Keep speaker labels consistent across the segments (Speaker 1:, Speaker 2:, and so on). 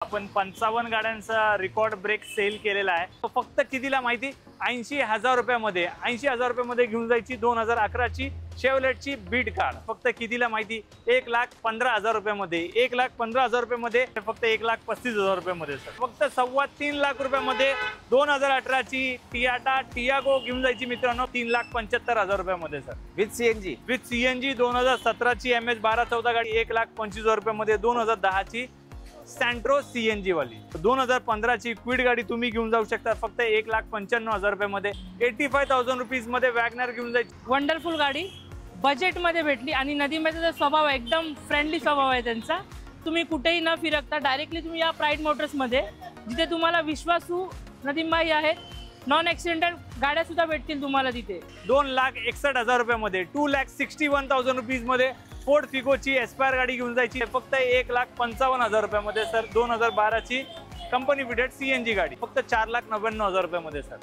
Speaker 1: आपण 55 गाड्यांचा record break sale केलेला आहे। तो फक्त कितीला माहिती? 80,000 रुपयामध्ये 80,000 रुपयामध्ये घेऊन जायची 2011 ची शेवलेटची बीट कार। फक्त कितीला माहिती? 1,15,000 रुपयामध्ये 1,15,000 रुपयामध्ये फक्त 1,35,000 रुपयामध्ये सर। फक्त 3.25 लाख रुपयामध्ये 2018 ची टियाटा टियागो घेऊन जायची मित्रांनो 3,75,000 रुपयामध्ये सर।
Speaker 2: विथ सीएनजी
Speaker 1: 2017 ची MS 1214 गाडी 1,25,000 रुपयामध्ये। 2010 ची सेंट्रो सीएनजी वाली 2015 ची क्विड गाडी तुम्ही घेऊन जाऊ शकता फक्त 1,95,000 रुपयामध्ये। 85,000 रुपीज मध्ये वॅगनर घेऊन जायची
Speaker 3: वंडरफुल गाडी बजेट मध्ये भेटली आणि नदीमचा स्वभाव एकदम फ्रेंडली स्वभाव आहे त्यांचा। तुम्ही कुठेही न फिरकता डायरेक्टली तुम्ही या प्राइड मोटर्स मध्ये, जिथे तुम्हाला विश्वासू नदीमबाई आहेत, नॉन ॲक्सिडेंटल गाड्या सुद्धा भेटतील तुम्हाला तिथे।
Speaker 1: 2,61,000 रुपयामध्ये 2,61,000 रुपीज मध्ये फोर्ड फिगोची एस्पायर गाडी घेऊन जायची फक्त 1,55,000 रुपयामध्ये सर। 2012 ची कंपनी फिटेड सीएनजी गाडी फक्त 4,99,000 रुपयामध्ये सर।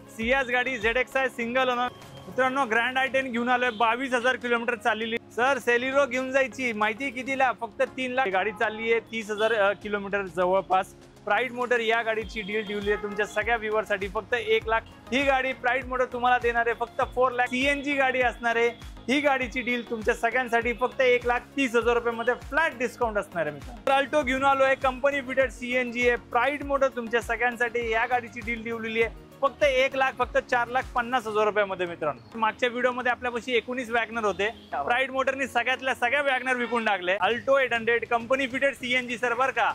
Speaker 1: सियास गाडी ZXi सिंगल ओनर मित्रांनो ग्रँड आयटेन घेऊन आलोय 22,000 किलोमीटर चाललेली सर। सेलिरो घेऊन जायची माहिती कितीला? फक्त 3 लाख गाडी चालली आहे 30,000 किलोमीटर जवळपास। प्राइड मोटर या गाडीची डील ठेवली आहे तुमच्या सगळ्या व्ह्यूअरसाठी फक्त 1 लाख। ही गाडी प्राइड मोटर तुम्हाला देणार आहे फक्त 4 लाख। सीएनजी गाडी असणार आहे ही गाडीची डील तुमच्या सगळ्यांसाठी फक्त 1,30,000 रुपयामध्ये फ्लॅट डिस्काउंट असणार आहे मित्रांनो। अल्टो घेऊन आलोय कंपनी फिटेड सीएनजी आहे प्राइड मोटर तुमच्या सगळ्यांसाठी या गाडीची डील ठेवलेली आहे फक्त 1 लाख फक्त 4,50,000 रुपयामध्ये मित्रांनो। मागच्या व्हिडिओमध्ये आपल्यापाशी 19 वॅगनर होते, प्राइड मोटरनी सगळ्यातल्या सगळ्या वॅगनर विकून टाकले। Alto 800 company fitted CNG sir बर का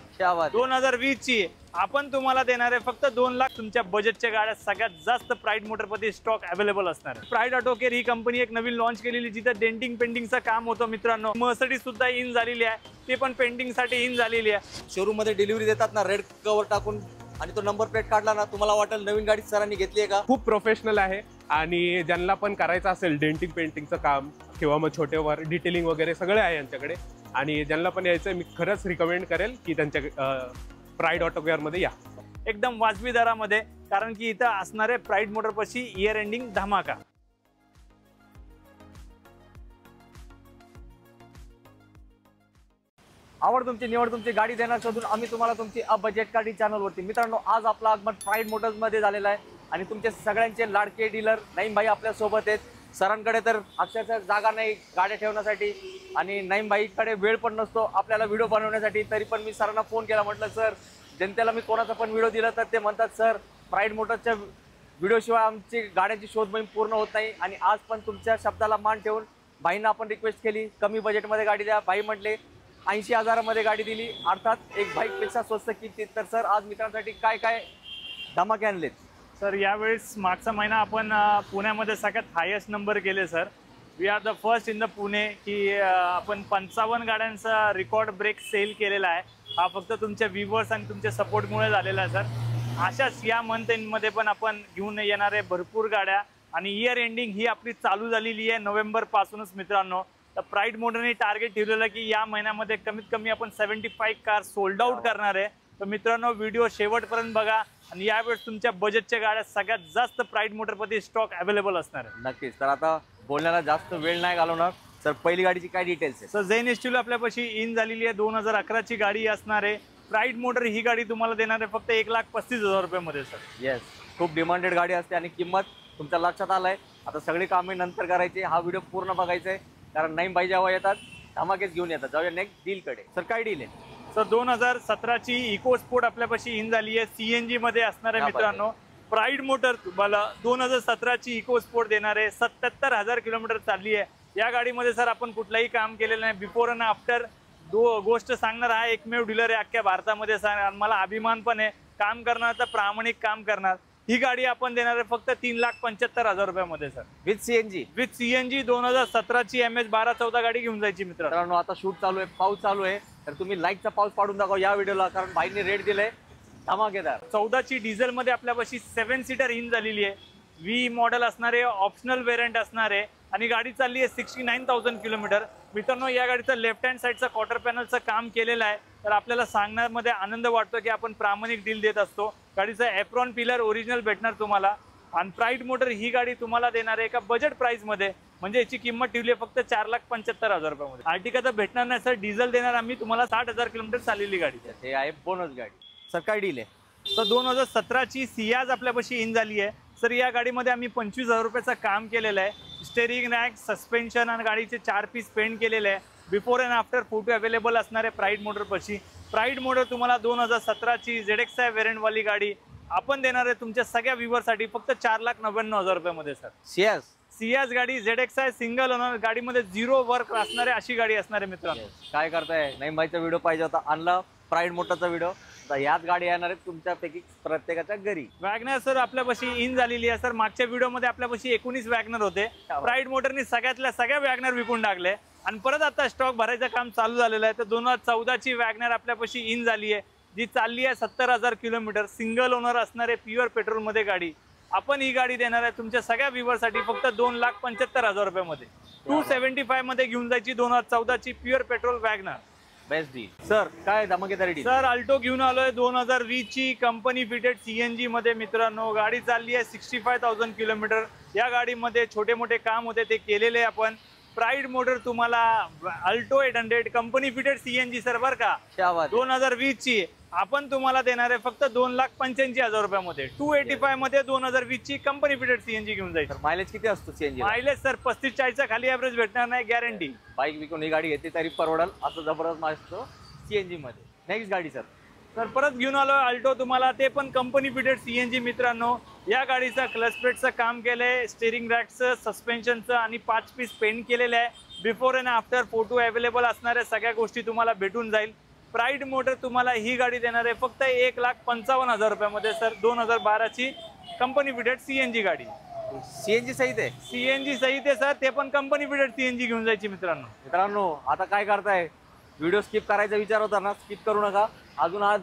Speaker 1: 2020 ची आपण तुम्हाला देणार आहे फक्त 2 लाख। तुमच्या बजेटच्या गाड्या सगळ्यात जास्त प्राइड मोटर मध्ये स्टॉक अवेलेबल असणार आहे। प्राइड ऑटो केअर ही कंपनी एक नवीन लॉन्च केलेली जिथे डेंटिंग पेंटिंगचं काम होतं मित्रांनो। मर्सिडीज सुद्धा इन झालेली आहे, ते पण पेंटिंग साठी इन झालेली आहे।
Speaker 2: शोरूम मध्ये डिलिव्हरी देतात ना रेड कव्हर टाकून आणि तो नंबर प्लेट काढला ना तुम्हाला वाटेल नवीन गाडी सरांनी घेतली आहे का।
Speaker 4: खूप प्रोफेशनल आहे आणि ज्यांना पण करायचं असेल डेंटिंग पेंटिंगचं काम किंवा मग छोटेवर डिटेलिंग वगैरे सगळे आहे यांच्याकडे। आणि ज्यांना पण यायचं मी खरंच रिकमेंड करेल की त्यांच्या प्राइड ऑटो केअर मध्ये या
Speaker 1: एकदम वाजवी दरामध्ये, कारण की इथं असणारे प्राइड मोटर पाशी इयर एंडिंग धमाका।
Speaker 2: आवड तुमची निवड तुमची गाडी देणार शोधून आम्ही तुम्हाला तुमची बजेट गाडी चॅनलवरती मित्रांनो आज आपला आगमन प्राइड मोटर्स मध्ये झालेला आहे आणि तुमचे सगळ्यांचे लाडके डीलर नईम भाई आपल्या सोबत आहेत। सरांकडे तर अक्षरशः जागा नाही गाड्या ठेवण्यासाठी आणि नईम भाईकडे वेळ पण नसतो आपल्याला व्हिडिओ बनवण्यासाठी। तरी पण मी सरांना फोन केला, म्हटलं सर जनतेला मी कोणाचा पण व्हिडिओ दिला तर ते म्हणतात सर प्राइड मोटर्सच्या व्हिडिओशिवाय आमची गाड्यांची शोध मोहीम पूर्ण होत नाही। आणि आज पण तुमच्या शब्दाला मान ठेवून भाईंना आपण रिक्वेस्ट केली कमी बजेटमध्ये गाडी द्या। भाई म्हटले 80,000 मध्ये गाडी दिली, अर्थात एक बाईकपेक्षा स्वस्त किमतीत। तर सर आज मित्रांसाठी काय काय धमाके आणलेत?
Speaker 1: सर यावेळेस मागचा महिना आपण पुण्यामध्ये सगळ्यात हायेस्ट नंबर केले sir. We are the first in the Pune की आपण 55 गाड्यांचा रिकॉर्ड ब्रेक सेल केलेला आहे। हा फक्त तुमच्या व्ह्यूअर्स आणि तुमच्या सपोर्टमुळे झालेला आहे सर। अशाच या मंथ एंडमध्ये पण आपण घेऊन येणारे भरपूर गाड्या आणि इयर एंडिंग ही आपली चालू झालेली आहे नोव्हेंबर पासूनच मित्रांनो। तर प्राइड मोटरने टार्गेट ठेवलेलं की या महिन्यामध्ये कमीत कमी आपण 75 कार सोल्ड आउट करणार आहे। तर मित्रांनो व्हिडिओ शेवटपर्यंत बघा आणि यावेळेस तुमच्या बजेटच्या गाड्या सगळ्यात जास्त प्राइड मोटरमध्ये स्टॉक अवेलेबल असणार आहे।
Speaker 2: नक्कीच। तर आता बोलण्याला जास्त वेळ नाही घालवणार सर, पहिली गाडीची काय डिटेल्स आहे?
Speaker 1: सर झेन एसटीला आपल्यापाशी इन झालेली आहे 2011 ची गाडी असणार आहे। प्राइड मोटर ही गाडी तुम्हाला देणार आहे फक्त 1,35,000 रुपयामध्ये सर।
Speaker 2: येस, खूप डिमांडेड गाडी असते आणि किंमत तुमच्या लक्षात आलाय। आता सगळी कामे नंतर करायची, हा व्हिडिओ पूर्ण बघायचा आहे कारण नईम भाई जेव्हा येतात धमाकेच घेऊन येतात। जाऊया नेक्स्ट डील कडे। सर काय डील आहे?
Speaker 1: सर 2017 ची इको स्पोर्ट आपल्यापाशी इन झाली आहे, सीएनजी मध्ये असणार आहे मित्रांनो। प्राइड मोटर तुम्हाला 2017 ची इको स्पोर्ट देणार आहे, 77,000 किलोमीटर चालली आहे। या गाडीमध्ये सर आपण कुठलाही काम केलेलं नाही, बिफोर आणि आफ्टर गोष्ट सांगणार हा एकमेव डीलर आहे अख्ख्या भारतामध्ये। मला अभिमान पण आहे, काम करणार तर प्रामाणिक काम करणार। ही गाडी आपण देणार आहे फक्त 3,75,000 रुपयामध्ये सर।
Speaker 2: विथ सीएनजी
Speaker 1: 2017 ची MS 1214 गाडी घेऊन जायची मित्रांनो।
Speaker 2: आता शूट चालू आहे, पाऊस चालू आहे, तर तुम्ही लाईकचा पाऊस पाडून दाखवा या व्हिडिओला कारण भाईने रेट दिले धमाकेदार।
Speaker 1: 14 ची डिझेल मध्ये आपल्यापाशी 7 सीटर इन झालेली आहे, व्ही मॉडेल असणार आहे, ऑप्शनल वेरियंट असणार आहे आणि गाडी चालली आहे 69,000 किलोमीटर मित्रांनो। या गाडीचं लेफ्ट हँड साईडचं क्वार्टर पॅनलचं काम केलेलं आहे, तर आपल्याला सांगण्यामध्ये आनंद वाटतो की आपण प्रामाणिक डील देत असतो। गाडीचं एप्रॉन पिलर ओरिजिनल भेटणार तुम्हाला आणि प्राइड मोटर ही गाडी तुम्हाला देणार आहे एका बजेट प्राइस मध्ये म्हणजे याची किंमत ठेवली आहे फक्त 4,75,000 रुपयामध्ये. आर्टिका तर भेटणार नाही सर, डिझेल देणार आम्ही तुम्हाला, 60,000 किलोमीटर चाललेली गाडी.
Speaker 2: हे आहे बोनस गाडी. सर काय डील आहे?
Speaker 1: तर 2017ची सियाज आपल्यापाशी इन झाली आहे सर. या गाडीमध्ये आम्ही 25,000 रुपयाचं काम केलेलं आहे. स्टेरिंग रॅक, सस्पेन्शन आणि गाडीचे 4 पीस पेंट केलेले आहे. Before and after photo available असणार आहे प्राईड मोटरपाशी. प्राईड मोटर तुम्हाला 2017ची ZXi व्हेरियंटवाली गाडी आपण देणार आहे तुमच्या सगळ्या व्ह्यूअरसाठी फक्त 4,99,000 रुपयामध्ये सर. सियाज गाडी ZXi सिंगल ओनर गाडीमध्ये 0 वर्क असणारे अशी गाडी असणार आहे मित्रांनो.
Speaker 2: काय करताय? नाही माहिती व्हिडिओ पाहिजे होता, आणला प्राईड मोटरचा व्हिडिओ. तर याच गाडी येणार आहेत तुमच्यापैकी प्रत्येकाच्या घरी.
Speaker 1: वॅगनर सर आपल्यापाशी इन झालेली आहे सर. मागच्या व्हिडिओमध्ये आपल्यापाशी 19 वॅगनर होते. प्राईड मोटरनी सगळ्यातल्या सगळ्या वॅगनर विकून टाकले आणि परत आता स्टॉक भरायचं काम चालू झालेलं आहे. तर 2014ची वॅगनर आपल्यापाशी इन झाली आहे, जी चालली आहे 70,000 किलोमीटर. सिंगल ओनर असणारे प्युअर पेट्रोलमध्ये गाडी. आपण ही गाडी देणार आहे तुमच्या सगळ्या व्ह्यूअरसाठी फक्त 2,75,000 रुपयामध्ये. 275 मध्ये घेऊन जायची 2014ची pure petrol WagonR.
Speaker 2: Best deal. Sir काय धमाकेदार डील?
Speaker 1: सर अल्टो घेऊन आलोय 2020 ची कंपनी फिटेड CNG मध्ये मित्रांनो. गाडी चालली आहे 65,000 किलोमीटर. या गाडीमध्ये छोटे मोठे काम होते ते केलेले आपण. प्राईड मोटर तुम्हाला Alto 800 company fitted CNG sir बरं का, 2020 ची आपण तुम्हाला देणार आहे फक्त 2,85,000 रुपयामध्ये. 285 मध्ये 2020 ची कंपनी फिटेड CNG घेऊन जायचं.
Speaker 2: मायलेज किती असतो CNG?
Speaker 1: मायलेज सर 35-40 खाली ऍव्हरेज भेटणार नाही, गॅरंटी.
Speaker 2: बाईक विकून ही गाडी घेतली तरी परवडल असं जबरदस्त असतो CNG मध्ये. नेक्स्ट गाडी सर.
Speaker 1: सर परत घेऊन आलो अल्टो तुम्हाला, ते पण कंपनी फिटेड CNG मित्रांनो. या गाडीचं क्लच प्लेटचं काम केलंय, स्टेरिंग रॅकचं, सस्पेन्शनचं आणि 5 पीस पेंट केलेलं आहे. Before and after photo available असणाऱ्या सगळ्या गोष्टी तुम्हाला भेटून जाईल. प्राईड मोटर तुम्हाला ही गाडी देणार आहे फक्त 1,55,000 रुपयामध्ये सर. 2012ची कंपनी फिटेड CNG गाडी.
Speaker 2: CNG सहित आहे?
Speaker 1: CNG सहित आहे सर, ते पण कंपनी फिटेड CNG घेऊन जायची मित्रांनो.
Speaker 2: मित्रांनो आता काय करताय? व्हिडिओ स्किप करायचा विचार होता ना, स्किप करू नका. अजून आज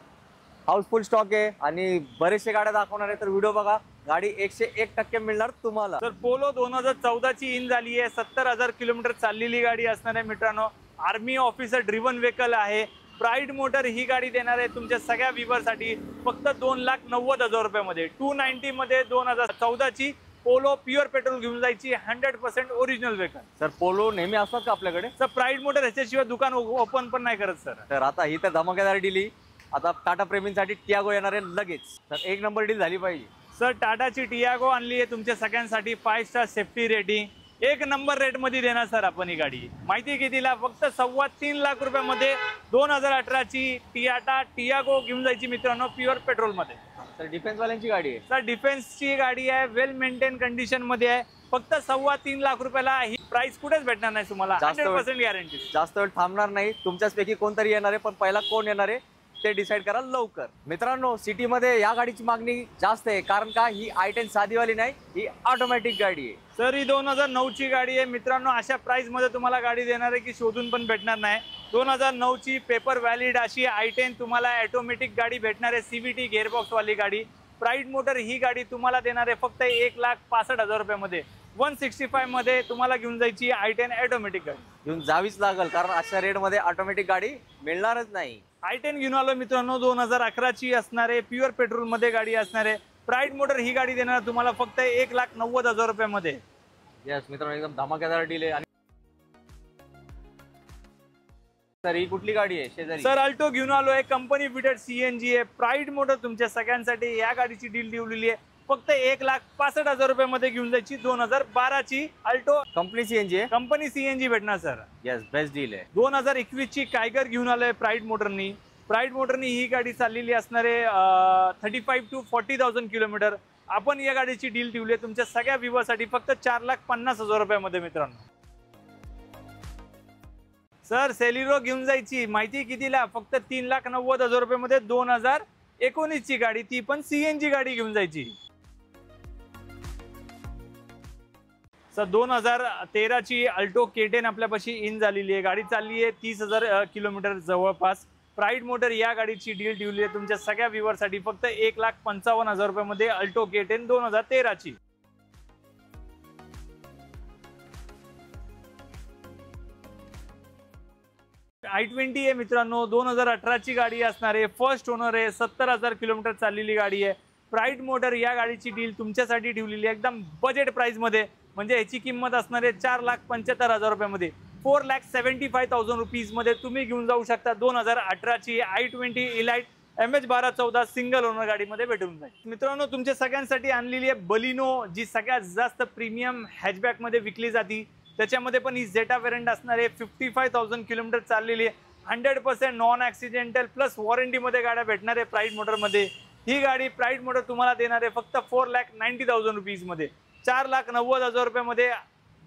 Speaker 2: हाऊसफुल स्टॉक आहे आणि बरेचसे गाड्या दाखवणार आहे, तर व्हिडिओ बघा. गाडी 101% मिळणार तुम्हाला.
Speaker 1: तर पोलो 2014ची इन झाली आहे, 70,000 किलोमीटर चाललेली गाडी असणार आहे मित्रांनो. आर्मी ऑफिसर ड्रिव्हन व्हेकल आहे. प्राईड मोटर ही गाडी देणार आहे तुमच्या सगळ्या व्ह्यूअरसाठी फक्त 2,90,000 रुपयामध्ये. 290 मध्ये 2014ची पोलो प्युअर पेट्रोल घेऊन जायची, 100% ओरिजिनल व्हेकल.
Speaker 2: सर पोलो नेहमी असतात का आपल्याकडे?
Speaker 1: सर प्राईड मोटर ह्याच्याशिवाय दुकान ओपन पण नाही करत सर.
Speaker 2: तर आता ही तर धमाकेदार डील. आता टाटा प्रेमींसाठी टियागो येणार आहे लगेच. तर 1 नंबर डील झाली पाहिजे.
Speaker 1: सर टाटाची टियागो आणली आहे तुमच्या सगळ्यांसाठी. 5 star safety rating, 1 number rate मध्ये देणार सर आपण ही गाडी. माहिती कितीला? फक्त 3.25 लाख रुपयामध्ये 2018ची टाटा टियागो घेऊन जायची मित्रांनो, प्युअर पेट्रोल मध्ये.
Speaker 2: सर डिफेन्स वाल्यांची गाडी आहे?
Speaker 1: सर डिफेन्सची गाडी आहे, वेल मेंटेन कंडिशन मध्ये आहे. फक्त 3.25 लाख रुपयाला ही प्राइस कुठेच भेटणार नाही तुम्हाला, 100% गॅरंटी.
Speaker 2: जास्त वेळ थांबणार नाही. तुमच्यापैकी कोणतरी येणार आहे, पण पहिला कोण येणार आहे ते डिसाईड करा लवकर. मित्रांनो सिटीमध्ये या गाडीची मागणी जास्त आहे, कारण का ही i10 साधीवाली नाही, ही ऑटोमॅटिक गाडी आहे.
Speaker 1: सर ही 2009ची गाडी आहे मित्रांनो. अशा प्राइस मध्ये तुम्हाला गाडी देणार आहे की शोधून पण भेटणार नाही. 2009ची पेपर व्हॅलिड अशी i10 तुम्हाला ऑटोमॅटिक गाडी भेटणार आहे, CVT गेअरबॉक्स वाली गाडी. प्राईड मोटर ही गाडी तुम्हाला देणार आहे फक्त 1,65,000 रुपयामध्ये. 165 मध्ये तुम्हाला घेऊन जायची i10 ऑटोमॅटिक गाडी.
Speaker 2: घेऊन जावीच लागल, कारण अशा रेट मध्ये ऑटोमॅटिक गाडी मिळणारच नाही.
Speaker 1: i10 घेऊन आलो मित्रांनो. 2011ची असणारे प्युअर पेट्रोल मध्ये गाडी असणारे. प्राईड मोटर ही गाडी देणार तुम्हाला फक्त 1,90,000 रुपयामध्ये.
Speaker 2: यस मित्रांनो, एकदम धमाकेदार डील आहे. आणि सर ही कुठली गाडी आहे शेजारी?
Speaker 1: सर अल्टो घेऊन आलोय, कंपनी फिटेड CNG आहे. प्राईड मोटर तुमच्या सगळ्यांसाठी या गाडीची डील ठेवलेली आहे फक्त 1,65,000 रुपयामध्ये घेऊन जायची. 2012ची अल्टो
Speaker 2: कंपनी CNG आहे,
Speaker 1: कंपनी CNG भेटणार सर.
Speaker 2: यस बेस्ट डील आहे.
Speaker 1: 2021ची कायगर घेऊन आलोय प्राईड मोटरनी. प्राईड मोटरनी ही गाडी चाललेली असणारे 35 to 40,000 किलोमीटर. आपण या गाडीची डील ठेवली आहे तुमच्या सगळ्या व्ह्यूअरसाठी फक्त 4,50,000 रुपयामध्ये मित्रांनो. सर सेलिरो घेऊन जायची, माहिती कितीला? फक्त 3,90,000 रुपयामध्ये. 2019ची गाडी, ती पण CNG गाडी घेऊन जायची. सर 2013ची अल्टो K10 आपल्यापाशी इन झालेली आहे. गाडी चालली आहे 30,000 किलोमीटर जवळपास. प्राईड मोटर या गाडीची डील ठेवली आहे तुमच्या सगळ्या व्ह्यूअरसाठी फक्त 1,55,000 रुपयामध्ये. Alto K10 2013ची. i20 आहे मित्रांनो. 2018ची गाडी असणार आहे, फर्स्ट ओनर आहे, 70,000 किलोमीटर चाललेली गाडी आहे. प्राईड मोटर या गाडीची डील तुमच्यासाठी ठेवलेली आहे एकदम बजेट प्राइस मध्ये म्हणजे याची किंमत असणार आहे 4,75,000 रुपयामध्ये. 4,75,000 रुपीजमध्ये तुम्ही घेऊन जाऊ शकता 2018ची i20 elite MH1214 single owner गाडीमध्ये भेटून जाईल. मित्रांनो, तुमच्या सगळ्यांसाठी आणलेली आहे बलिनो, जी सगळ्यात जास्त प्रीमियम हॅचबॅकमध्ये विकली जाते. त्याच्यामध्ये पण ही झेटा व्हेरियंट असणार आहे. 55,000 किलोमीटर चाललेली आहे. 100% नॉन ॲक्सिडेंटल प्लस वॉरंटीमध्ये गाड्या भेटणार आहे प्राईड मोटरमध्ये. ही गाडी प्राईड मोटर तुम्हाला देणार आहे फक्त 4,90,000 रुपीजमध्ये. 4,90,000 रुपयामध्ये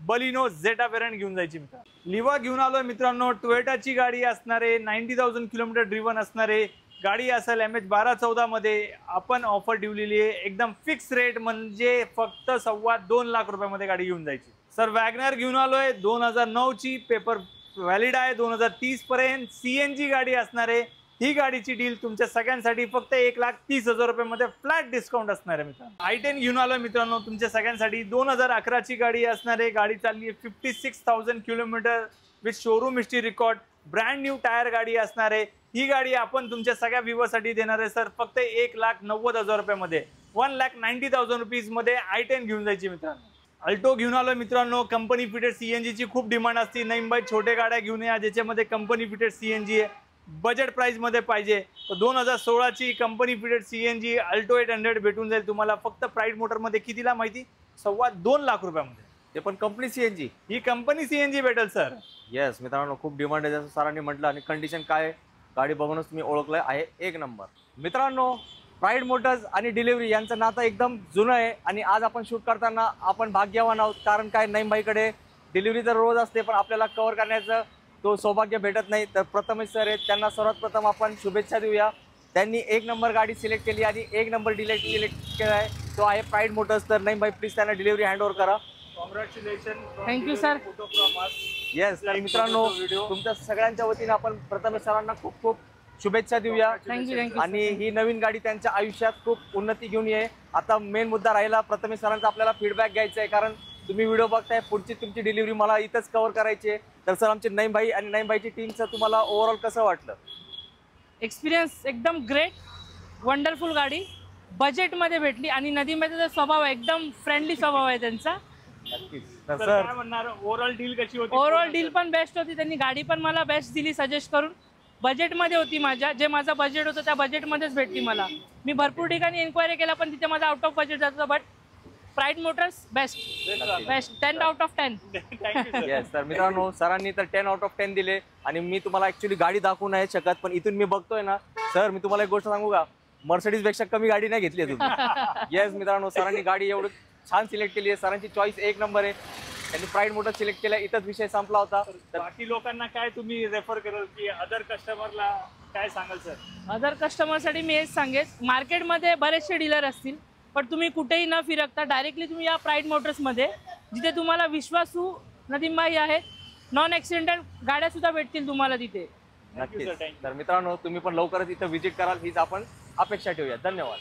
Speaker 1: बलिनो झेटा व्हेरियंट घेऊन जायची. मित्रांनो, लिवा घेऊन आलोय मित्रांनो. टोयोटाची गाडी असणार आहे. 90,000 किलोमीटर ड्रिव्हन असणार आहे गाडी असेल. MH1214 मध्ये आपण ऑफर ठेवलेली आहे एकदम फिक्स रेट, म्हणजे फक्त 2.25 लाख रुपयामध्ये गाडी घेऊन जायची. सर वॅगनर घेऊन आलोय. 2009ची पेपर व्हॅलिड आहे 2030 पर्यंत. CNG गाडी असणार आहे. ही गाडीची डील तुमच्या सगळ्यांसाठी फक्त 1,30,000 रुपयामध्ये फ्लॅट डिस्काउंट असणार आहे. मित्रांनो, i10 घेऊन आलोय मित्रांनो तुमच्या सगळ्यांसाठी. 2011ची गाडी असणार आहे. गाडी चालली आहे 56,000 kilometre with showroom history record. Brand new tyre गाडी असणार आहे. ही गाडी आपण तुमच्या सगळ्या व्ह्यूअरसाठी देणार आहे सर फक्त 1,90,000 रुपयामध्ये. 1,90,000 रुपीजमध्ये i10 घेऊन जायची. मित्रांनो, अल्टो घेऊन आलोय मित्रांनो. कंपनी फिटेड CNGची खूप डिमांड असते. नाही बाई छोटे गाड्या घेऊन या ज्याच्यामध्ये कंपनी फिटेड CNG आहे, बजेट प्राइसमध्ये पाहिजे तर 2016ची कंपनी फिटेड CNG अल्टो 800 भेटून जाईल तुम्हाला फक्त प्राईड मोटरमध्ये. कितीला माहिती? 2.25 लाख रुपयामध्ये.
Speaker 2: ते पण कंपनी CNG.
Speaker 1: ही कंपनी CNG भेटेल सर.
Speaker 2: येस मित्रांनो, खूप डिमांड आहे जसं सरांनी म्हटलं. आणि कंडिशन काय गाडी बघूनच तुम्ही ओळखलं आहे एक नंबर. मित्रांनो, प्राईड मोटर्स आणि डिलिव्हरी यांचं नातं एकदम जुनं आहे. आणि आज आपण शूट करताना आपण भाग्यवान आहोत. कारण काय, नईमबाईकडे डिलिव्हरी तर रोज असते पण आपल्याला कव्हर करण्याचं तो सौभाग्य भेटत नाही. तर प्रथमेश सर आहेत, त्यांना सर्वात प्रथम आपण शुभेच्छा देऊया. त्यांनी एक नंबर गाडी सिलेक्ट केली आणि एक नंबर सिलेक्ट केला आहे तो आहे प्राईड मोटर्स. तर नईमबाई प्लीज त्यांना डिलिव्हरी हँड ओव्हर करा.
Speaker 1: कॉंग्रॅच्युलेशन.
Speaker 3: Thank you sir.
Speaker 2: येस, तर मित्रांनो तुमच्या सगळ्यांच्या वतीने आपण प्रथमेश सरांना खूप खूप शुभेच्छा देऊया.
Speaker 3: थँक्यू.
Speaker 2: आणि ही नवीन गाडी त्यांच्या आयुष्यात खूप उन्नती घेऊन ये. आता मेन मुद्दा राहिला प्रथमेश सरांचा आपल्याला फीडबॅक घ्यायचा आहे. कारण तुम्ही व्हिडिओ बघताय, पुढची तुमची डिलिव्हरी मला इथंच कव्हर करायची आहे. तर सर, आमचे नईमबाई आणि नईमबाईची टीमचं तुम्हाला ओव्हरऑल कसं वाटलं?
Speaker 3: एक्सपिरियन्स एकदम ग्रेट, वंडरफुल गाडी बजेटमध्ये भेटली. आणि नदीमध्येचा स्वभाव आहे, एकदम फ्रेंडली स्वभाव आहे त्यांचा.
Speaker 2: तर
Speaker 1: सर
Speaker 2: सर
Speaker 1: काय म्हणणार, ओव्हरऑल डील कशी होती?
Speaker 3: ओव्हरऑल डील पण बेस्ट होती. त्यांनी गाडी पण मला बेस्ट दिली सजेस्ट करून. बजेटमध्ये होती. जे माझं बजेट होतं त्या बजेटमध्येच भेटली मला. मी भरपूर ठिकाणी एन्क्वायरी केला पण तिथे माझा आउट ऑफ बजेट जातं. But pride Motors best 10 out of 10.
Speaker 2: Yes, तर मित्रांनो सरांनी तर 10 आउट ऑफ 10 दिले. आणि मी तुम्हाला ऍक्च्युली गाडी दाखवू नाही शकत, पण इथून मी बघतोय ना सर, मी तुम्हाला एक गोष्ट सांगू का, मर्सिडीज पेक्षा कमी गाडी नाही घेतली तुम्ही. येस मित्रांनो, सरांनी गाडी एवढं छान सिलेक्ट केली आहे. सरांची चॉईस एक नंबर आहे. त्यांनी प्राईड मोटर सिलेक्ट केला, इथंच विषय संपला होता.
Speaker 1: तर बाकी लोकांना काय तुम्ही रेफर कराल की अदर कस्टमरला काय सांगाल सर?
Speaker 3: अदर कस्टमरसाठी मी हेच सांगेन, मार्केटमध्ये बरेचसे डीलर असतील पण तुम्ही कुठेही न फिरकता डायरेक्टली तुम्ही या प्राईड मोटर्समध्ये, जिथे तुम्हाला विश्वासू नदीमबाई आहेत, नॉन ॲक्सिडेंटल गाड्या सुद्धा भेटतील तुम्हाला तिथे.
Speaker 2: नक्कीच. तर मित्रांनो तुम्ही पण लवकरच इथं व्हिजिट कराल हीच आपण अपेक्षा ठेवूया. धन्यवाद.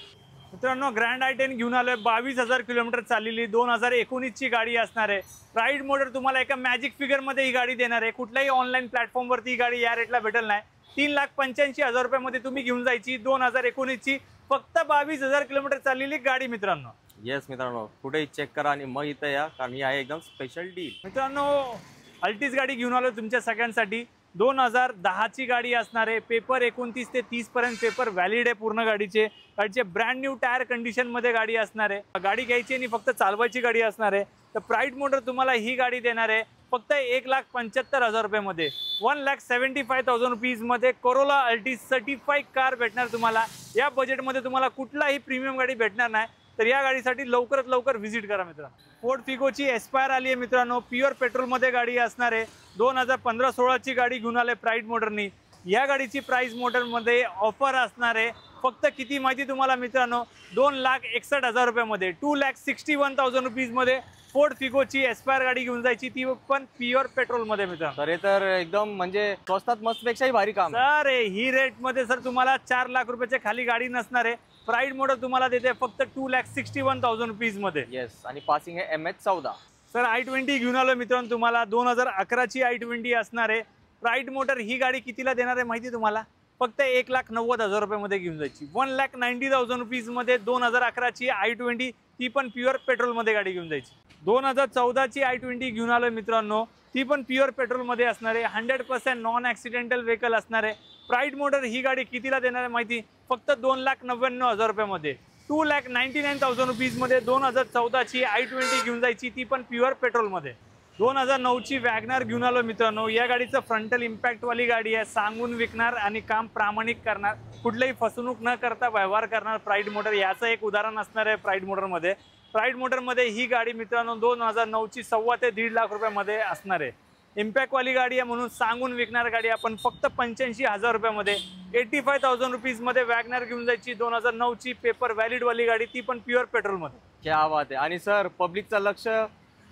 Speaker 1: मित्रांनो, ग्रँड i10 घेऊन आलोय. 22,000 किलोमीटर चाललेली 2019ची गाडी असणार आहे. प्राईड मोटर तुम्हाला एका मॅजिक फिगरमध्ये ही गाडी देणार आहे. कुठल्याही ऑनलाईन प्लॅटफॉर्मवरती ही गाडी या रेटला भेटेल नाही. 3,85,000 रुपयामध्ये तुम्ही घेऊन जायची. 2019ची फक्त 22,000 किलोमीटर चाललेली गाडी मित्रांनो.
Speaker 2: येस मित्रांनो, कुठेही चेक करा आणि मग इथं या, कारण ही आहे एकदम स्पेशल डील.
Speaker 1: मित्रांनो, अल्टीज गाडी घेऊन आलो तुमच्या सगळ्यांसाठी. 2010ची गाडी असणार आहे. पेपर 29 ते 30 पर्यंत पेपर व्हॅलिड आहे पूर्ण गाडीचे. ब्रँड न्यू टायर कंडिशनमध्ये गाडी असणार आहे. गाडी घ्यायची आणि फक्त चालवायची गाडी असणार आहे. तर प्राईड मोटर तुम्हाला ही गाडी देणार आहे फक्त 1,75,000 रुपयामध्ये. 1,75,000 रुपीजमध्ये कोरोला अल्टीज सर्टिफाईड कार भेटणार तुम्हाला. या बजेटमध्ये तुम्हाला कुठलाही प्रीमियम गाडी भेटणार नाही. तर या गाडीसाठी लवकरात लवकर व्हिजिट करा मित्रांनो. फोर्ड फिगोची एस्पायर आली आहे मित्रांनो. प्युअर पेट्रोलमध्ये गाडी असणार आहे. 2015-16ची गाडी घेऊन आले प्राईड मोटरनी. या गाडीची प्राइस मोटरमध्ये ऑफर असणार आहे फक्त किती माहिती तुम्हाला मित्रांनो, 2,61,000 रुपयामध्ये. 2,61,000 रुपीजमध्ये फोर्ड फिगोची एस्पायर गाडी घेऊन जायची, ती पण प्युअर पेट्रोलमध्ये मित्रांनो.
Speaker 2: तर हे तर एकदम म्हणजे स्वस्तात मस्तपेक्षाही भारी काम
Speaker 1: सर. ही रेटमध्ये सर तुम्हाला 4 लाख रुपयाच्या खाली गाडी नसणार आहे. प्राईड मोटर तुम्हाला देते फक्त 2,61,000 रुपीजमध्ये.
Speaker 2: येस, आणि पासिंग आहे MH14.
Speaker 1: सर i20 घेऊन आलो मित्रांनो तुम्हाला. 2011ची i20 असणार आहे. प्राईड मोटर ही गाडी कितीला देणार आहे माहिती तुम्हाला? फक्त 1,90,000 रुपयामध्ये घेऊन जायची. 1,90,000 रुपीजमध्ये 2011ची i20, ती पण प्युअर पेट्रोलमध्ये गाडी घेऊन जायची. 2014ची i20 घेऊन आलोय मित्रांनो, ती पण प्युअर पेट्रोलमध्ये असणार आहे. 100% नॉन ॲक्सिडेंटल व्हेकल असणार आहे. प्राईड मोटर ही गाडी कितीला देणार आहे माहिती? फक्त 2,99,000 रुपयामध्ये, 2,99,000 रुपीजमध्ये 2014ची i20 घेऊन जायची, ती पण प्युअर पेट्रोलमध्ये. 2009ची वॅगनर घेऊन आलो मित्रांनो. या गाडीचं फ्रंटल इम्पॅक्टवाली गाडी आहे. सांगून विकणार आणि काम प्रामाणिक करणार, कुठलीही फसवणूक न करता व्यवहार करणार प्राईड मोटर, याचं एक उदाहरण असणार आहे प्राईड मोटरमध्ये. प्राईड मोटरमध्ये ही गाडी मित्रांनो 2009ची 1.25 ते 1.5 लाख रुपयामध्ये असणार आहे. इम्पॅक्टवाली गाडी आहे म्हणून सांगून विकणार गाडी आपण फक्त 85,000 रुपयामध्ये, 85,000 रुपीजमध्ये वॅगनर घेऊन जायची. 2009ची पेपर व्हॅलिडवाली गाडी, ती पण प्युअर पेट्रोलमध्ये.
Speaker 2: क्या बात आहे. आणि सर पब्लिकचं लक्ष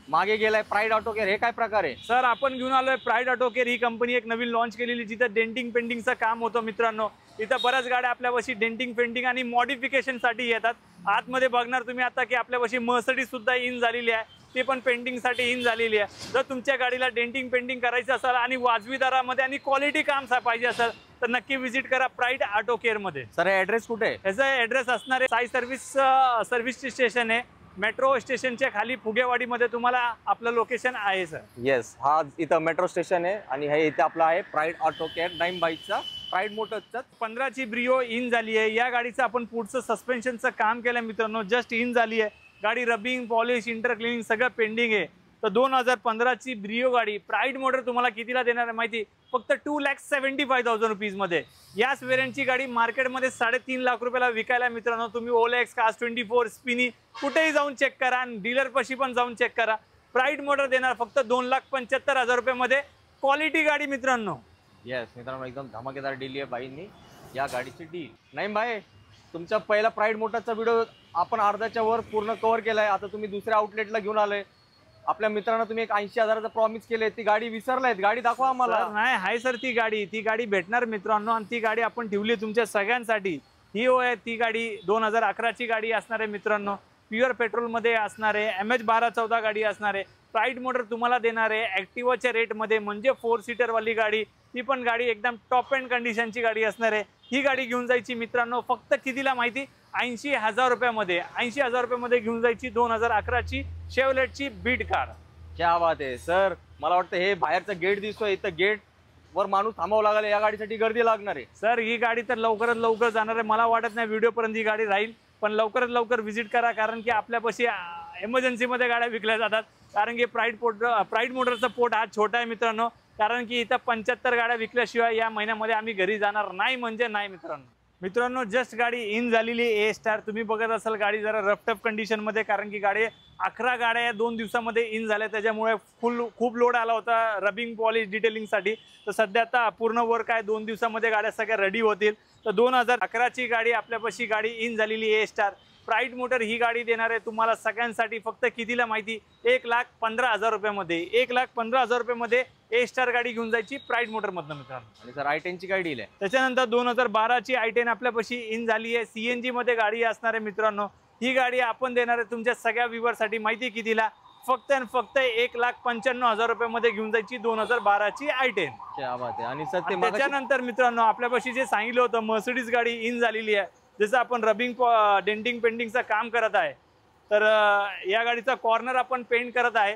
Speaker 2: मागे गेलाय, प्राईड ऑटो केअर हे काय प्रकार आहे?
Speaker 1: सर आपण घेऊन आलोय प्राईड ऑटो केअर, ही कंपनी एक नवीन लॉन्च केलेली जिथं डेंटिंग पेंटिंगचं काम होतं मित्रांनो. इथं बऱ्याच गाड्या आपल्यापाशी डेंटिंग पेंटिंग आणि मॉडिफिकेशनसाठी येतात. आतमध्ये बघणार तुम्ही आता की आपल्यापाशी मर्सिडीज सुद्धा इन झालेली आहे, ती पण पेंटिंगसाठी इन झालेली आहे. जर तुमच्या गाडीला डेंटिंग पेंटिंग करायचं असेल आणि वाजवी दरामध्ये आणि क्वालिटी काम पाहिजे असेल तर नक्की व्हिजिट करा प्राईड ऑटो केअरमध्ये.
Speaker 2: सर ॲड्रेस कुठे आहे?
Speaker 1: याचा ॲड्रेस असणार आहे साई सर्व्हिस स्टेशन आहे, मेट्रो स्टेशनच्या खाली फुगेवाडीमध्ये तुम्हाला आपलं लोकेशन आहे सर.
Speaker 2: येस, हा इथं मेट्रो स्टेशन आहे आणि हे इथे आपलं आहे प्राईड ऑटो केअर, नाईम बाईकचा प्राईड मोटरचा.
Speaker 1: 15ची ब्रिओ इन झाली आहे. या गाडीचं आपण पुढचं सस्पेन्शनचं काम केलं मित्रांनो, जस्ट इन झाली आहे गाडी. रबिंग, पॉलिश, इंटर क्लिनिंग सगळं पेंडिंग आहे. तर 2015ची ब्रिओ गाडी प्राईड मोटर तुम्हाला कितीला देणार आहे माहिती? फक्त 2,75,000 रुपीजमध्ये. याच वेरियंटची गाडी मार्केटमध्ये 3.5 लाख रुपयाला विकायला मित्रांनो. तुम्ही OLX, Cars24, स्पिनी कुठेही जाऊन चेक करा आणि डीलरपाशी पण जाऊन चेक करा. प्राईड मोटर देणार फक्त 2,75,000 रुपयामध्ये. क्वालिटी गाडी मित्रांनो.
Speaker 2: येस मित्रांनो, एकदम धमाकेदार डील आहे बाईंनी या गाडीची डील. नाईम भाई, तुमचा पहिला प्राईड मोटरचा व्हिडिओ आपण अर्ध्याच्या वर पूर्ण कव्हर केलाय. आता तुम्ही दुसऱ्या आउटलेटला घेऊन आलोय. आपल्या मित्रांना तुम्ही एक 80,000चा प्रॉमिस केले, ती गाडी विसरलायत. गाडी दाखवा आम्हाला.
Speaker 1: नाही हाय सर, ती गाडी भेटणार मित्रांनो आणि ती गाडी आपण ठेवली तुमच्या सगळ्यांसाठी. ही आहे ती गाडी. 2011ची गाडी असणार आहे मित्रांनो, प्युअर पेट्रोलमध्ये असणार आहे. MH1214 गाडी असणार आहे. प्राईड मोटर तुम्हाला देणार आहे ॲक्टिवाच्या रेटमध्ये, म्हणजे 4 सीटरवाली गाडी. ती पण गाडी एकदम टॉप एंड कंडिशनची गाडी असणार आहे. ही गाडी घेऊन जायची मित्रांनो फक्त कितीला माहिती? 80,000 रुपयामध्ये. 80,000 रुपयामध्ये घेऊन जायची 2011ची शेवलेटची बीट कार.
Speaker 2: क्या बात आहे सर. मला वाटतं हे बाहेरचं गेट दिसतोय, इथं गेट वर माणूस थांबावं लागेल, या गाडीसाठी गर्दी लागणार आहे.
Speaker 1: सर ही गाडी तर लवकरात लवकर जाणार आहे. मला वाटत नाही व्हिडिओपर्यंत ही गाडी राहील, पण लवकरात लवकर व्हिजिट करा, कारण की आपल्यापाशी एमर्जन्सीमध्ये गाड्या विकल्या जातात. कारण की प्राईड मोटरचा पोट हा छोटा आहे मित्रांनो, कारण की इथं 75 गाड्या विकल्याशिवाय या महिन्यामध्ये आम्ही घरी जाणार नाही म्हणजे नाही मित्रांनो. जस्ट गाडी इन झालेली A स्टार. तुम्ही बघत असाल गाडी जरा रफटफ कंडिशनमध्ये, कारण की गाडी 11 गाड्या या 2 दिवसामध्ये इन झाल्या, त्याच्यामुळे खूप लोड आला होता रबिंग, पॉलिश, डिटेलिंगसाठी. तर सध्या आता पूर्ण वर्क आहे. 2 दिवसामध्ये गाड्या सगळ्या रेडी होतील. तर 2011ची गाडी आपल्यापाशी गाडी इन झालेली A स्टार. प्राईड मोटर ही गाडी देणार आहे तुम्हाला सगळ्यांसाठी फक्त कितीला माहिती? 1,15,000 रुपयामध्ये. 1,15,000 रुपयामध्ये A स्टार गाडी घेऊन जायची प्राईड मोटरमधनं मित्रांनो.
Speaker 2: आणि सर i10ची काय डील आहे?
Speaker 1: त्याच्यानंतर 2012ची i10 आपल्यापाशी इन झाली आहे. CNG मध्ये गाडी असणार आहे मित्रांनो. ही गाडी आपण देणार आहे तुमच्या सगळ्या व्ह्यूअरसाठी माहिती कितीला? फक्त आणि फक्त 1,95,000 रुपयामध्ये घेऊन जायची 2012ची i10.
Speaker 2: क्या बात आहे. आणि सर
Speaker 1: त्याच्यानंतर मित्रांनो आपल्यापाशी जे सांगितलं होतं मर्सिडीज गाडी इन झालेली आहे. जसं आपण रबिंग, डेंटिंग पेंटिंगचं काम करत आहे, तर या गाडीचा कॉर्नर आपण पेंट करत आहे.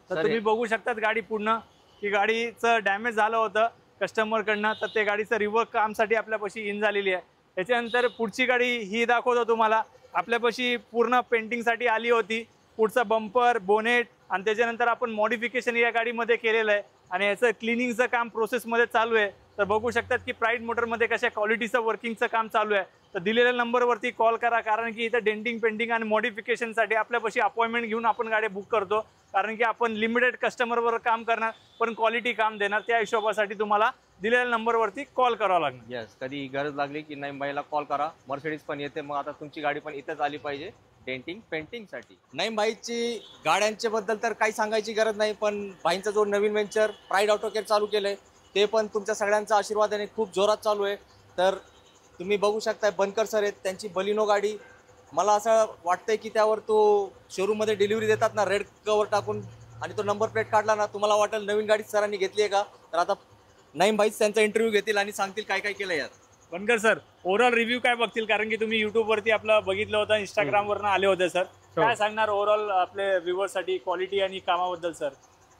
Speaker 1: तर तुम्ही बघू शकतात गाडी पूर्ण की गाडीचं डॅमेज झालं होतं कस्टमरकडनं, तर ते गाडीचं रिवर्क कामसाठी आपल्यापाशी इन झालेली आहे. त्याच्यानंतर पुढची गाडी ही दाखवतो तुम्हाला. आपल्यापाशी पूर्ण पेंटिंगसाठी आली होती. पुढचा बंपर, बोनेट आणि त्याच्यानंतर आपण मॉडिफिकेशन या गाडीमध्ये केलेलं आहे आणि याचं क्लिनिंगचं काम प्रोसेसमध्ये चालू आहे. तर बघू शकतात की प्राईड मोटरमध्ये कशा क्वालिटीचं वर्किंगचं काम चालू आहे. तर दिलेल्या नंबरवरती कॉल करा, कारण की इथं डेंटिंग पेंटिंग आणि मॉडिफिकेशनसाठी आपल्यापाशी अपॉइंटमेंट घेऊन आपण गाडी बुक करतो, कारण की आपण लिमिटेड कस्टमरवर काम करणार पण क्वालिटी काम देणार. त्या हिशोबासाठी तुम्हाला दिलेल्या नंबरवरती कॉल करावा लागणार.
Speaker 2: येस, कधी गरज लागली की नाईम बाईला कॉल करा. मर्सिडीज पण येते, मग आता तुमची गाडी पण इथेच आली पाहिजे डेंटिंग पेंटिंगसाठी. नाईम बाईची गाड्यांच्या बद्दल तर काही सांगायची गरज नाही, पण बाईंचा जो नवीन व्हेंचर प्राईड ऑटो केअर चालू केलंय ते पण तुमच्या सगळ्यांचा आशीर्वादाने खूप जोरात चालू आहे. तर तुम्ही बघू शकताय बनकर सर आहेत, त्यांची बलिनो गाडी. मला असं वाटतंय की त्यावर तो शोरूममध्ये डिलिव्हरी देतात ना रेड कवर टाकून, आणि तो नंबर प्लेट काढला ना, तुम्हाला वाटेल नवीन गाडी सरांनी घेतली आहे का. तर आता नाईम बाईच त्यांचा इंटरव्ह्यू घेतील आणि सांगतील काय काय केलं यात.
Speaker 1: बनकर सर ओव्हरऑल रिव्ह्यू काय बघतील, कारण की तुम्ही युट्यूब वरती आपलं बघितलं होतं, इंस्टाग्राम वरनं आले होते सर, काय सांगणार ओव्हरऑल आपले व्ह्युअर्स साठी क्वालिटी आणि कामाबद्दल सर?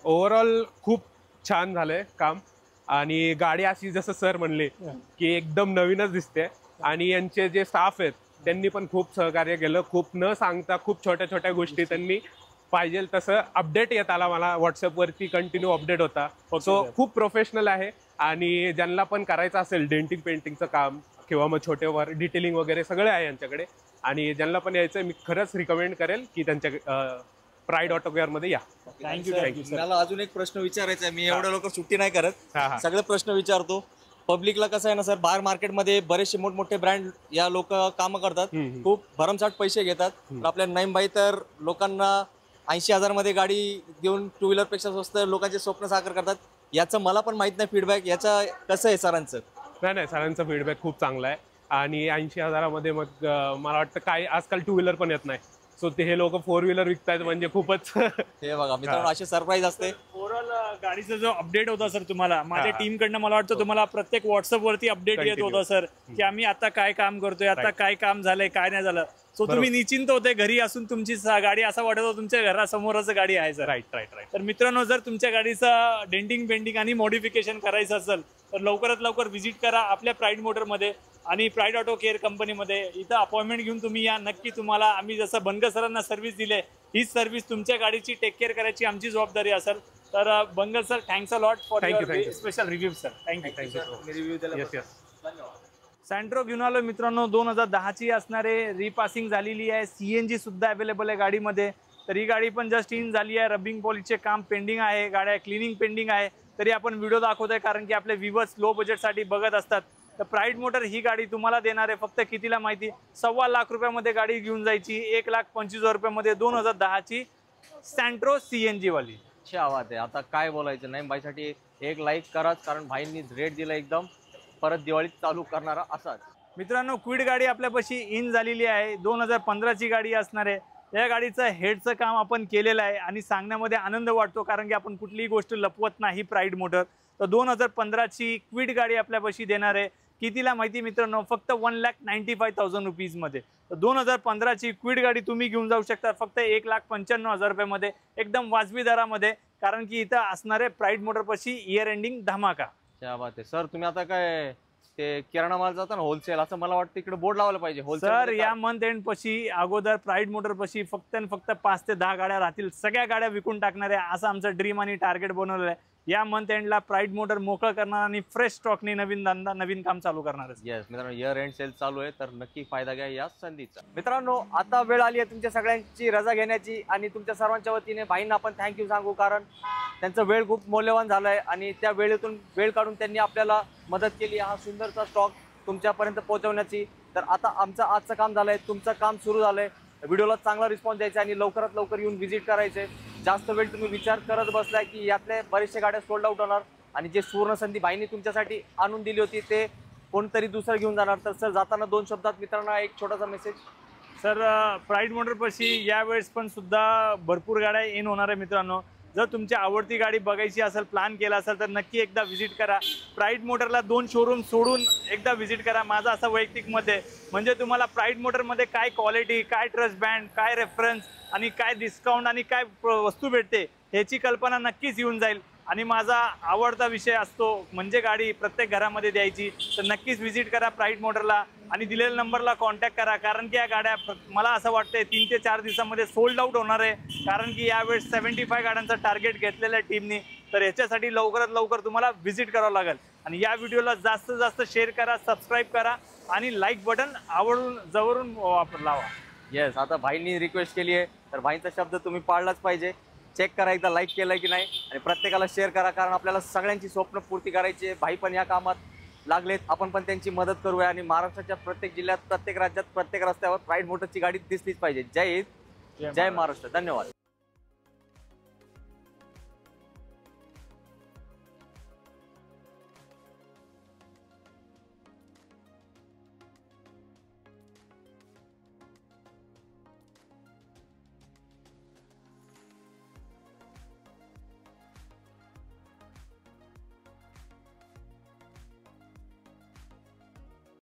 Speaker 4: ओव्हरऑल खूप छान झालंय काम आणि गाडी अशी जसं सर म्हणले की एकदम नवीनच दिसते आणि यांचे जे स्टाफ आहेत त्यांनी पण खूप सहकार्य केलं. खूप न सांगता खूप छोट्या छोट्या गोष्टी त्यांनी पाहिजे तसं अपडेट येत आला मला व्हॉट्सअपवरती, कंटिन्यू अपडेट होता. सो खूप प्रोफेशनल आहे आणि ज्यांना पण करायचं असेल डेंटिंग पेंटिंगचं काम किंवा मग छोटेवर डिटेलिंग वगैरे सगळे आहे यांच्याकडे आणि ज्यांना पण यायचं मी खरंच रिकमेंड करेल की त्यांच्या प्राईड ऑटोकेअर मध्ये या.
Speaker 1: थँक्यू.
Speaker 2: मला अजून एक प्रश्न विचारायचा आहे, मी एवढ्या लवकर सुट्टी नाही करत,
Speaker 4: हा.
Speaker 2: सगळे प्रश्न विचारतो. पब्लिकला कसं आहे ना सर, बाहेर मार्केटमध्ये बरेचसे मोठमोठे ब्रँड या लोक कामं करतात, खूप भरमसाठ पैसे घेतात. तर आपल्या नाईमबाई तर लोकांना 80,000 मध्ये गाडी देऊन टू व्हीलर पेक्षा स्वस्त लोकांचे स्वप्न साकार करतात. याचं मला पण माहित नाही फीडबॅक, याचा कसं आहे सरांचं?
Speaker 4: नाही, सरांचा फीडबॅक खूप चांगला आहे आणि 80,000 मग मला वाटतं काय आजकाल टू व्हीलर पण येत नाही. सो ते हे लोक फोर व्हीलर विकतायत म्हणजे खूपच.
Speaker 2: हे बघा मित्रांनो, असे सरप्राईज असते.
Speaker 1: ओव्हरऑल गाडीचा जो अपडेट होता सर तुम्हाला माझ्या टीम कडनं, मला वाटतं तुम्हाला प्रत्येक व्हॉट्सअप वरती अपडेट येत होता सर की आम्ही आता काय काम करतोय, आता काय काम झालंय, काय नाही झालं. सो तुम्ही निश्चिंत होते घरी असून, तुमची गाडी असं वाटत होतं तुमच्या घरासमोरच गाडी आहे सर.
Speaker 4: राईट.
Speaker 1: तर मित्रांनो, जर तुमच्या गाडीचं डेंटिंग पेंटिंग आणि मॉडिफिकेशन करायचं असेल तर लवकरात लवकर व्हिजिट करा आपल्या प्राईड मोटरमध्ये आणि प्राईड ऑटो केअर कंपनीमध्ये. इथं अपॉइंटमेंट घेऊन तुम्ही या, नक्की तुम्हाला आम्ही जसं बनकर सरांना सर्व्हिस दिले, हीच सर्व्हिस तुमच्या गाडीची टेक केअर करायची आमची जबाबदारी असेल. तर Bankar sir, thanks a lot for your special review sir. Thank you.
Speaker 2: Review दिला.
Speaker 1: धन्यवाद. सँट्रो घेऊन आलो मित्रांनो, 2010ची असणारे, रिपासिंग झालेली आहे, CNG सुद्धा अवेलेबल आहे गाडीमध्ये. तर ही गाडी पण जस्ट इन झाली आहे, रबिंग पॉलिशचे काम पेंडिंग आहे, गाड्या क्लिनिंग पेंडिंग आहे. तरी आपण व्हिडिओ दाखवतोय कारण की आपले व्ह्युअर्स लो बजेटसाठी बघत असतात. तर प्राईड मोटर ही गाडी तुम्हाला देणार आहे फक्त कितीला माहिती, 1.25 लाख रुपयामध्ये गाडी घेऊन जायची. 1,25,000 रुपयामध्ये 2010ची सँट्रो CNG वाली.
Speaker 2: अच्छा आवाज आहे. आता काय बोलायचं नाही, बाईसाठी एक लाईक कराच, कारण भाईंनी रेट दिला एकदम परत दिवाळीत चालू करणारा असाच.
Speaker 1: मित्रांनो, क्विड गाडी आपल्यापाशी इन झालेली आहे, 2015ची गाडी असणार आहे. या गाडीचं हेडचं काम आपण केलेलं आहे आणि सांगण्यामध्ये आनंद वाटतो कारण की आपण कुठलीही गोष्ट लपवत नाही प्राईड मोटर. तर 2015ची क्विड गाडी आपल्यापाशी देणार आहे. कितीला माहिती मित्रांनो, फक्त 1,95,000 रुपीजमध्ये. तर 2015ची क्विड गाडी तुम्ही घेऊन जाऊ शकता फक्त 1,95,000 रुपयामध्ये, एकदम वाजवी दरामध्ये, कारण की इथं असणारे प्राईड मोटरपाशी इयर एंडिंग धमाका.
Speaker 2: क्या बात आहे सर. तुम्ही आता काय ते किराणा माल जाता ना होलसेल, असं मला वाटतं इकडे बोर्ड लावला पाहिजे होलसेल.
Speaker 1: सर, या मंथ एंड पशी अगोदर प्राईड मोटर पशी फक्त 5 ते 10 गाड्या राहतील, सगळ्या गाड्या विकून टाकणाऱ्या, असं आमचं ड्रीम आणि टार्गेट बनवलेलं आहे. या मंथ एंडला प्राईड मोटर मोकळं करणार आणि फ्रेश स्टॉकने नवीन धंदा, नवीन काम चालू करणार.
Speaker 2: येस मित्रांनो, इयर एंड सेल चालू आहे, तर नक्की फायदा घ्या या संधीचा. मित्रांनो, आता वेळ आली आहे तुमच्या सगळ्यांची रजा घेण्याची आणि तुमच्या सर्वांच्या वतीने भाईंना आपण थँक्यू सांगू, कारण त्यांचा वेळ खूप मौल्यवान झाला आहे आणि त्या वेळेतून वेळ काढून त्यांनी आपल्याला मदत केली हा सुंदरचा स्टॉक तुमच्यापर्यंत पोहोचवण्याची. तर आता आमचं आजचं काम झालंय, तुमचं काम सुरू झालंय. व्हिडिओला चांगला रिस्पॉन्स द्यायचा आणि लवकरात लवकर येऊन व्हिजिट करायचे. जास्त वेळ तुम्ही विचार करत बसलाय की यातले बरेचशे गाड्या सोल्ड आउट होणार आणि जे सुवर्ण संधी भाईंनी तुमच्यासाठी आणून दिली होती ते कोणतरी दुसरं घेऊन जाणार. तर सर, जाताना 2 शब्दात मित्रांना एक छोटासा मेसेज.
Speaker 1: सर, प्राईड मोटरपाशी यावेळेस पण सुद्धा भरपूर गाड्या इन होणार आहे मित्रांनो. जर तुमची आवडती गाडी बघायची असेल, प्लॅन केला असेल तर नक्की एकदा व्हिजिट करा. प्राईड मोटरला 2 शोरूम सोडून एकदा व्हिजिट करा. माझा असं वैयक्तिक मत आहे, म्हणजे तुम्हाला प्राईड मोटरमध्ये काय क्वालिटी, काय ट्रस्ट बँड, काय रेफरन्स आणि काय डिस्काउंट आणि काय वस्तू भेटते ह्याची कल्पना नक्कीच येऊन जाईल. आणि माझा आवडता विषय असतो म्हणजे गाडी प्रत्येक घरामध्ये द्यायची. तर नक्कीच व्हिजिट करा प्राईड मोटरला आणि दिलेल्या नंबरला कॉन्टॅक्ट करा, कारण की या गाड्या मला असं वाटतंय 3 ते 4 दिवसामध्ये सोल्ड आउट होणार आहे, कारण की यावेळेस 75 गाड्यांचं टार्गेट घेतलेलं आहे टीमनी. तर याच्यासाठी लवकरात लवकर तुम्हाला व्हिजिट करावं लागेल. आणि या व्हिडिओला जास्तीत जास्त शेअर करा, सबस्क्राईब करा आणि लाईक बटन आवडून जवळून लावा.
Speaker 2: येस, आता भाईंनी रिक्वेस्ट केली आहे तर भाईंचा शब्द तुम्ही पाळलाच पाहिजे. चेक करा एकदा लाईक केलं की नाही आणि प्रत्येकाला शेअर करा, कारण आपल्याला सगळ्यांची स्वप्न पूर्ती करायची आहे. भाई पण या कामात लागलेत, आपण पण त्यांची मदत करूया आणि महाराष्ट्राच्या प्रत्येक जिल्ह्यात, प्रत्येक राज्यात, प्रत्येक रस्त्यावर प्राईड मोटरची गाडी दिसलीच पाहिजे. जय हिंद, जय महाराष्ट्र. धन्यवाद.